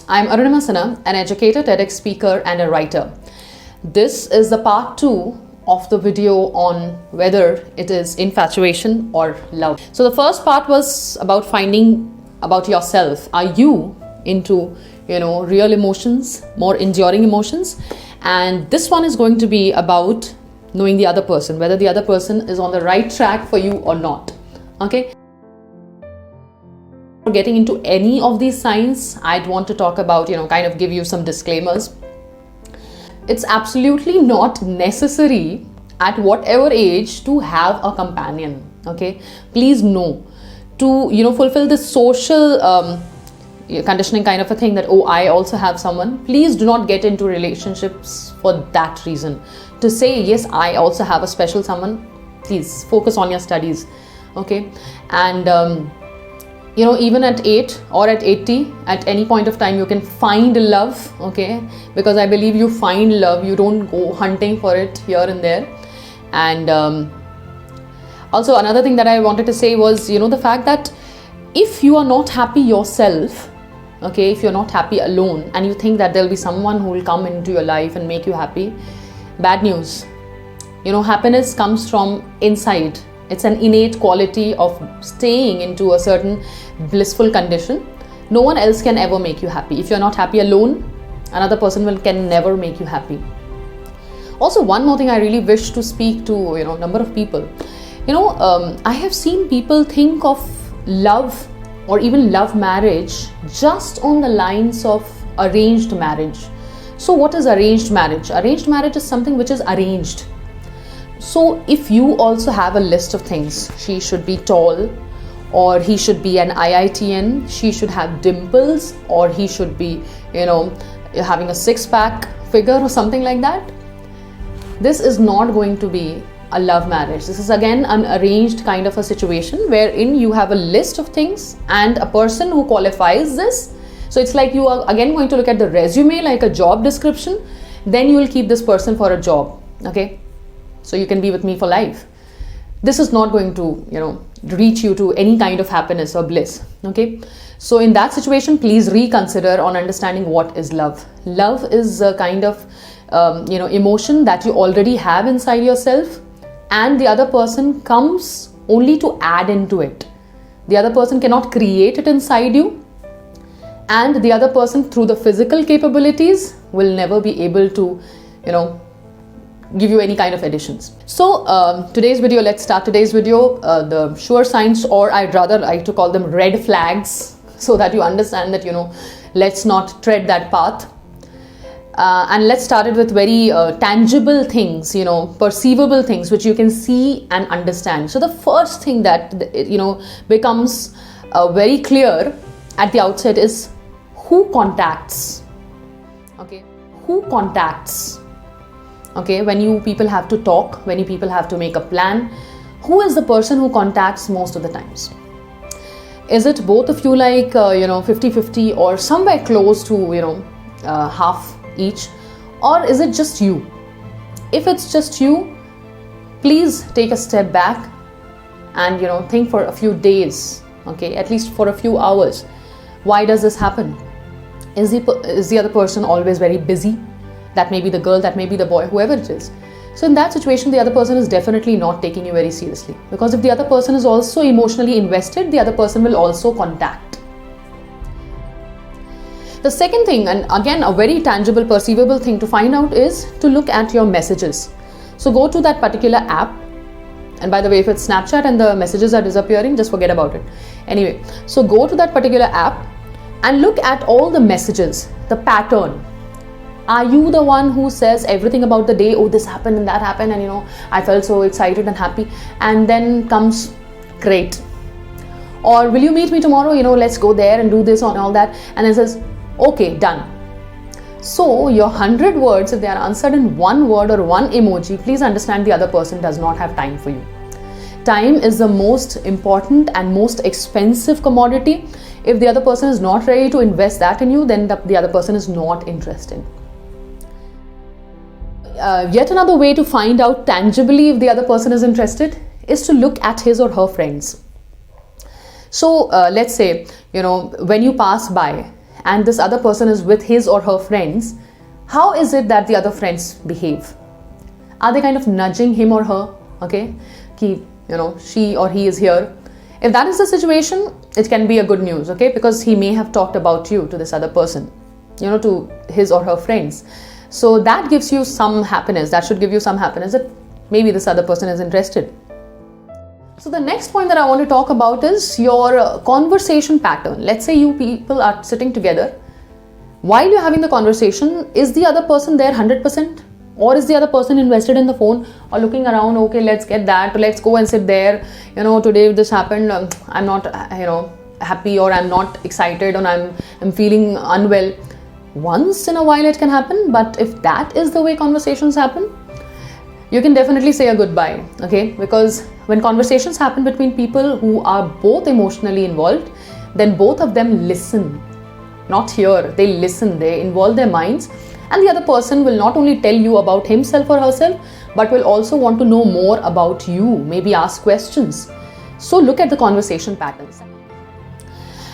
I'm Arunima Sinha, an educator, TEDx speaker and a writer. This is the part 2 of the video on whether it is infatuation or love. So the first part was about finding about yourself. Are you into, real emotions, more enduring emotions? And this one is going to be about knowing the other person, whether the other person is on the right track for you or not. Okay. Getting into any of these signs, I'd want to talk about, kind of give you some disclaimers. It's absolutely not necessary at whatever age to have a companion. Okay, please know, to fulfill this social conditioning kind of a thing that, oh, I also have someone. Please do not get into relationships for that reason. To say, yes, I also have a special someone, please focus on your studies. Okay, and even at 8 or at 80, at any point of time, you can find love. Okay, because I believe you find love, you don't go hunting for it here and there. And also another thing that I wanted to say was, the fact that if you are not happy yourself, okay, if you're not happy alone and you think that there'll be someone who will come into your life and make you happy, bad news. Happiness comes from inside. It's an innate quality of staying into a certain blissful condition. No one else can ever make you happy. If you're not happy alone, another person can never make you happy. Also, one more thing I really wish to speak to, number of people. I have seen people think of love or even love marriage just on the lines of arranged marriage. So what is arranged marriage? Arranged marriage is something which is arranged. So if you also have a list of things, she should be tall, or he should be an IITN, she should have dimples, or he should be, having a six-pack figure or something like that, this is not going to be a love marriage. This is again an arranged kind of a situation wherein you have a list of things and a person who qualifies this. So it's like you are again going to look at the resume like a job description, then you will keep this person for a job. Okay. So you can be with me for life. This is not going to, reach you to any kind of happiness or bliss. Okay. So in that situation, please reconsider on understanding what is love. Love is a kind of, emotion that you already have inside yourself, and the other person comes only to add into it. The other person cannot create it inside you, and the other person through the physical capabilities will never be able to, give you any kind of additions. So let's start today's video, the sure signs, or I'd rather like to call them red flags, so that you understand that, let's not tread that path. And let's start it with very tangible things, perceivable things which you can see and understand. So the first thing that, becomes very clear at the outset is who contacts. Okay, who contacts. Okay, when you people have to talk, when you people have to make a plan, who is the person who contacts most of the times? Is it both of you like, 50-50 or somewhere close to, half each, or is it just you? If it's just you, please take a step back and, think for a few days, okay, at least for a few hours. Why does this happen? Is the other person always very busy? That may be the girl, that may be the boy, whoever it is. So in that situation, the other person is definitely not taking you very seriously, because if the other person is also emotionally invested, the other person will also contact. The second thing, and again a very tangible, perceivable thing to find out, is to look at your messages. So go to that particular app, and by the way, if it's Snapchat and the messages are disappearing, just forget about it. Anyway, so go to that particular app and look at all the messages, the pattern. Are you the one who says everything about the day? Oh, this happened and that happened, and I felt so excited and happy, and then comes great. Or will you meet me tomorrow? Let's go there and do this and all that, and then says, okay, done. So your 100 words, if they are answered in one word or one emoji, please understand the other person does not have time for you. Time is the most important and most expensive commodity. If the other person is not ready to invest that in you, then the other person is not interested. Yet another way to find out tangibly if the other person is interested is to look at his or her friends. So let's say, when you pass by and this other person is with his or her friends, how is it that the other friends behave? Are they kind of nudging him or her? Okay, she or he is here. If that is the situation, it can be a good news, okay, because he may have talked about you to this other person, to his or her friends. So that gives you some happiness. That should give you some happiness that maybe this other person is interested. So the next point that I want to talk about is your conversation pattern. Let's say you people are sitting together. While you're having the conversation, is the other person there 100%? Or is the other person invested in the phone or looking around, okay, let's get that, let's go and sit there, today this happened, I'm not, happy, or I'm not excited, or I'm feeling unwell. Once in a while it can happen, but if that is the way conversations happen, you can definitely say a goodbye, okay? Because when conversations happen between people who are both emotionally involved, then both of them listen, not hear, they listen, they involve their minds. And the other person will not only tell you about himself or herself, but will also want to know more about you, maybe ask questions. So look at the conversation patterns.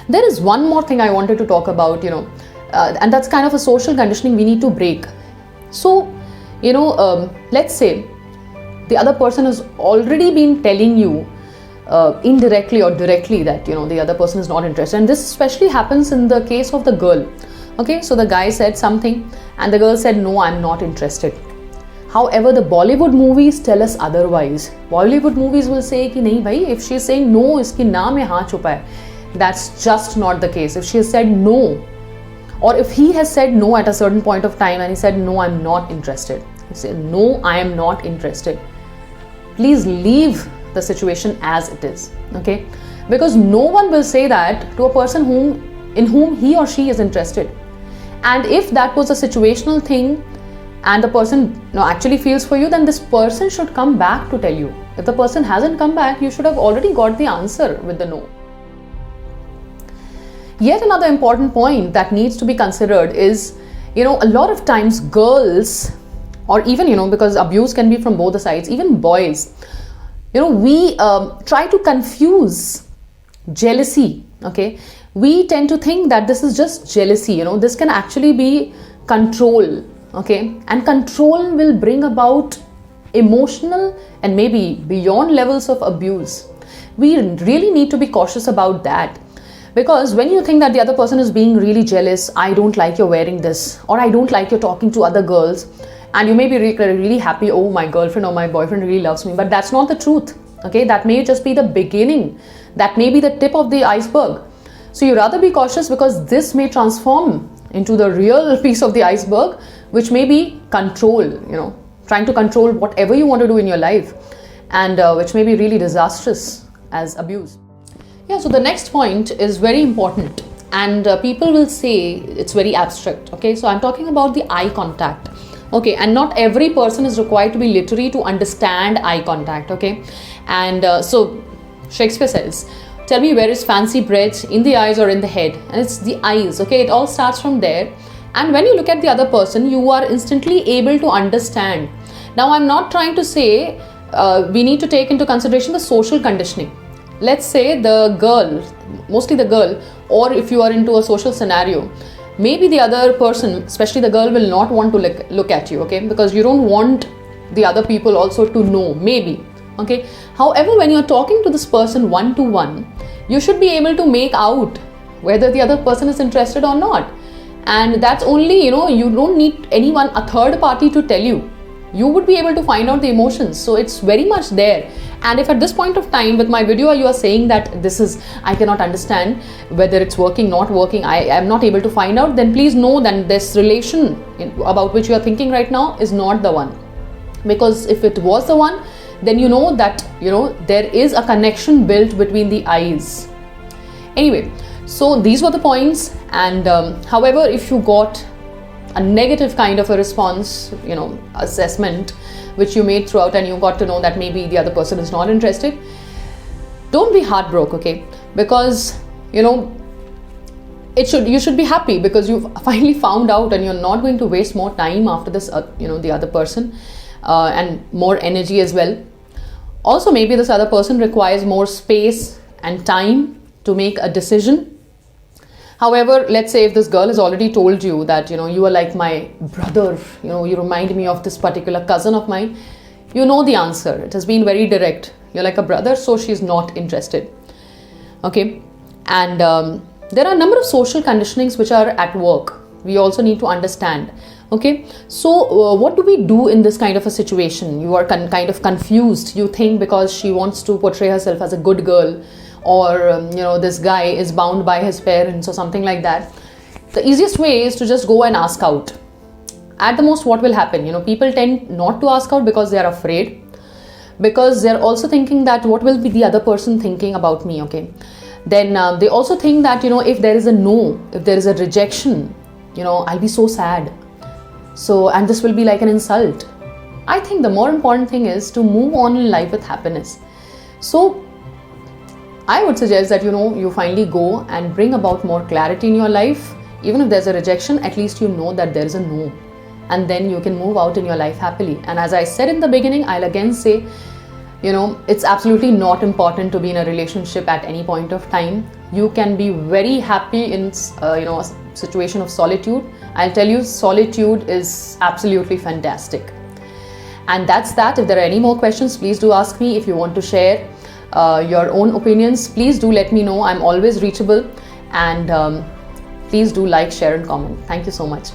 There is one more thing I wanted to talk about, and that's kind of a social conditioning we need to break. So, let's say the other person has already been telling you indirectly or directly that, the other person is not interested. And this especially happens in the case of the girl. Okay, so the guy said something and the girl said, no, I'm not interested. However, the Bollywood movies tell us otherwise. Bollywood movies will say ki nahi bhai, if she's saying no, iski na mein haan chupa hai. That's just not the case. If she has said no, or if he has said no at a certain point of time and he said, no, I'm not interested. He said, no, I am not interested. Please leave the situation as it is, okay? Because no one will say that to a person in whom he or she is interested. And if that was a situational thing and the person actually feels for you, then this person should come back to tell you. If the person hasn't come back, you should have already got the answer with the no. Yet another important point that needs to be considered is, a lot of times girls, or even, because abuse can be from both the sides, even boys, we try to confuse jealousy, okay? We tend to think that this is just jealousy, this can actually be control, okay? And control will bring about emotional and maybe beyond levels of abuse. We really need to be cautious about that. Because when you think that the other person is being really jealous, I don't like you're wearing this, or I don't like you're talking to other girls, and you may be really happy, oh, my girlfriend or my boyfriend really loves me, but that's not the truth, okay? That may just be the beginning. That may be the tip of the iceberg. So you rather be cautious, because this may transform into the real piece of the iceberg, which may be control, trying to control whatever you want to do in your life, and which may be really disastrous as abuse. Yeah, so the next point is very important, and people will say it's very abstract, okay? So I'm talking about the eye contact, okay? And not every person is required to be literary to understand eye contact, okay? And so Shakespeare says, tell me where is fancy bred, in the eyes or in the head? And it's the eyes, okay? It all starts from there. And when you look at the other person, you are instantly able to understand. Now, I'm not trying to say we need to take into consideration the social conditioning. Let's say the girl, mostly the girl, or if you are into a social scenario, maybe the other person, especially the girl, will not want to look at you, okay? Because you don't want the other people also to know, maybe, okay? However, when you're talking to this person one-to-one, you should be able to make out whether the other person is interested or not. And that's only, you don't need anyone, a third party, to tell you. You would be able to find out the emotions. So it's very much there. And if at this point of time with my video you are saying that I cannot understand whether it's working, not working, I am not able to find out, then please know that this relation about which you are thinking right now is not the one. Because if it was the one, then you know that, there is a connection built between the eyes. Anyway, so these were the points. And however, if you got a negative kind of a response, assessment which you made throughout, and you got to know that maybe the other person is not interested, don't be heartbroken, okay? Because you should be happy because you've finally found out, and you're not going to waste more time after this, the other person, and more energy as well. Also, maybe this other person requires more space and time to make a decision. However, let's say if this girl has already told you that, you are like my brother, you remind me of this particular cousin of mine, you know the answer. It has been very direct. You're like a brother, so she's not interested. Okay. And there are a number of social conditionings which are at work. We also need to understand. Okay. So what do we do in this kind of a situation? You are kind of confused. You think because she wants to portray herself as a good girl, or this guy is bound by his parents or something like that. The easiest way is to just go and ask out. At the most, what will happen? People tend not to ask out because they are afraid, because they're also thinking that what will be the other person thinking about me. Okay, then they also think that if there is a no, if there is a rejection, I'll be so sad, and this will be like an insult. I think the more important thing is to move on in life with happiness. So I would suggest that you finally go and bring about more clarity in your life. Even if there's a rejection, at least you know that there is a no, and then you can move out in your life happily. And as I said in the beginning, I'll again say, it's absolutely not important to be in a relationship at any point of time. You can be very happy in a situation of solitude. I'll tell you, solitude is absolutely fantastic. And that's that. If there are any more questions, please do ask me. If you want to share your own opinions, please do let me know. I'm always reachable. And please do like, share and comment. Thank you so much.